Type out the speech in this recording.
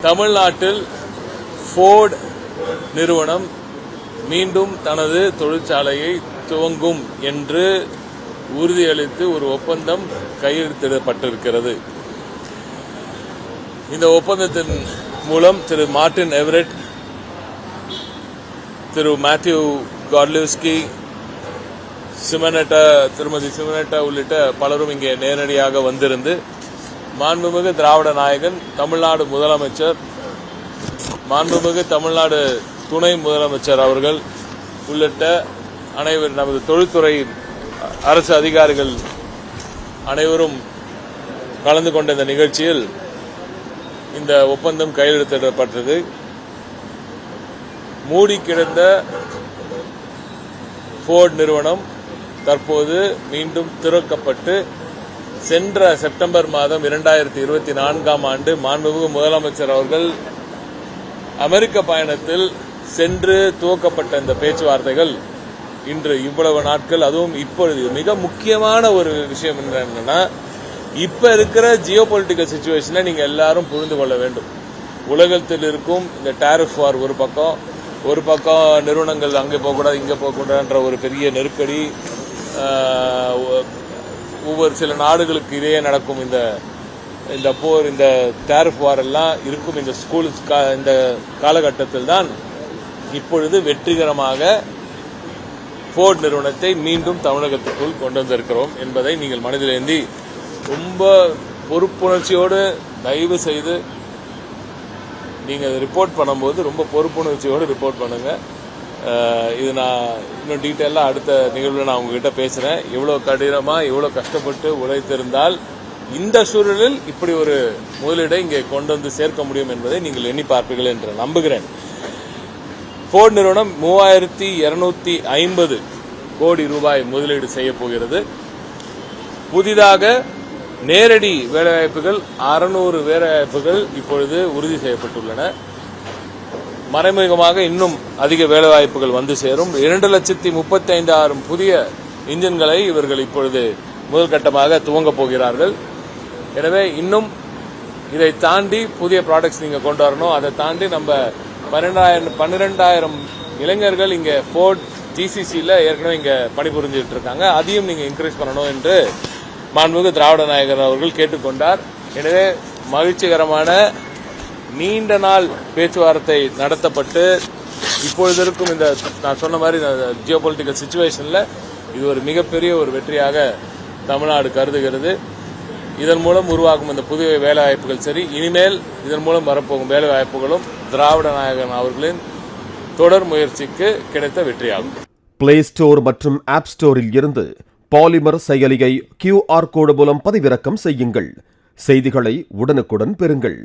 தமிழ்நாட்டில் ஃபோர்ட் நிறுவனம் மீண்டும் தனது தொழிற்சாலையை துவங்கும் என்று உறுதியளித்து ஒரு ஒப்பந்தம் கையெழுத்திடப்பட்டிருக்கிறது. இந்த ஒப்பந்தத்தின் மூலம் திரு மார்டின் எவரெட், திரு மேத்யூ காட்லிவ்ஸ்கி, திருமதி சிமனேட்டா உள்ளிட்ட பலரும் இங்கே நேரடியாக வந்திருந்து மாண்புமிகு திராவிட நாயகன், தமிழ்நாடு முதலமைச்சர், மாண்புமிகு தமிழ்நாடு துணை முதலமைச்சர் அவர்கள் உள்ளிட்ட அனைவரும், நமது தொழில்துறை அரசு அதிகாரிகள் அனைவரும் கலந்து கொண்ட இந்த நிகழ்ச்சியில் இந்த ஒப்பந்தம் கையெழுத்திடப்பட்டது. மூடி கிடந்த ஃபோர்ட் நிறுவனம் தற்போது மீண்டும் திறக்கப்பட்டு சென்ற செப்டம்பர் மாதம் 2024ஆம் ஆண்டு மாண்புமிகு முதலமைச்சர் அவர்கள் அமெரிக்க பயணத்தில் சென்று துவக்கப்பட்ட இந்த பேச்சுவார்த்தைகள் இன்று இவ்வளவு நாட்கள், அதுவும் இப்பொழுது மிக முக்கியமான ஒரு விஷயம் என்னன்னா, இப்ப இருக்கிற ஜியோ பொலிட்டிக்கல் சிச்சுவேஷனை நீங்க எல்லாரும் புரிந்து கொள்ள வேண்டும். உலகத்தில் இருக்கும் இந்த டாரிஃப் வார் ஒரு பக்கம் நிறுவனங்கள் அங்கே போகக்கூடாது இங்கே போகக்கூடாதுன்ற ஒரு பெரிய நெருக்கடி, ஒவ்வொரு சில நாடுகளுக்கு இடையே நடக்கும் இந்த போர், இந்த டாரிஃப் வார் எல்லாம் இருக்கும் இந்த காலகட்டத்தில் தான் இப்பொழுது வெற்றிகரமாக ஃபோர்ட் நிறுவனத்தை மீண்டும் தமிழகத்துக்குள் கொண்டு வந்திருக்கிறோம் என்பதை நீங்கள் மனதில் ஏந்தி ரொம்ப பொறுப்புணர்ச்சியோடு தயவு செய்து நீங்கள் ரிப்போர்ட் பண்ணும்போது ரொம்ப பொறுப்புணர்ச்சியோடு ரிப்போர்ட் பண்ணுங்க. இது நான் இன்னும் டீட்டெயிலாக அடுத்த நிகழ்வில் நான் உங்ககிட்ட பேசுறேன். இவ்வளவு கடினமாக இவ்வளவு கஷ்டப்பட்டு உழைத்திருந்தால் இந்த சூழலில் இப்படி ஒரு முதலீடை இங்கே கொண்டு வந்து சேர்க்க முடியும் என்பதை நீங்கள் எண்ணி பார்ப்பீர்கள் என்று நம்புகிறேன். ஃபோர்ட் நிறுவனம் 3250 கோடி ரூபாய் முதலீடு செய்ய போகிறது. புதிதாக நேரடி வேலைவாய்ப்புகள் 600 வேலைவாய்ப்புகள் இப்பொழுது உறுதி செய்யப்பட்டுள்ளன. மறைமுகமாக இன்னும் அதிக வேலைவாய்ப்புகள் வந்து சேரும். 2,35,000 புதிய இன்ஜின்களை இவர்கள் இப்பொழுது முதல் கட்டமாக துவங்கப் போகிறார்கள். எனவே இன்னும் இதை தாண்டி புதிய ப்ராடக்ட்ஸ் நீங்க கொண்டு வரணும். அதை தாண்டி நம்ம 12,000 இளைஞர்கள் இங்க ஃபோர்ட் ஜிசிசியில் ஏற்கனவே இங்க பணிபுரிஞ்சிட்டு இருக்காங்க. அதையும் நீங்க இன்க்ரீஸ் பண்ணணும் என்று மாண்புமிகு திராவிட நாயகர் அவர்கள் கேட்டுக்கொண்டார். எனவே மகிழ்ச்சிகரமான நீண்ட நாள் பேச்சுவார்த்தை நடத்தப்பட்டு இப்பொழுது இருக்கும் இந்த நான் சொன்ன மாதிரி ஜியோ பொலிட்டிக்கல் சிச்சுவேஷன்ல இது ஒரு மிகப்பெரிய ஒரு வெற்றியாக தமிழ்நாடு கருதுகிறது. இதன் மூலம் உருவாகும் இந்த புதிய வேலைவாய்ப்புகள் சரி, இனிமேல் இதன் மூலம் வரப்போகும் வேலைவாய்ப்புகளும் திராவிட நாயகன் அவர்களின் தொடர் முயற்சிக்கு கிடைத்த வெற்றியாகும். பிளே ஸ்டோர் மற்றும் ஆப் ஸ்டோரில் இருந்து பாலிமர் செயலியை QR கோடு மூலம் பதிவிறக்கம் செய்யுங்கள். செய்திகளை உடனுக்குடன் பெறுங்கள்.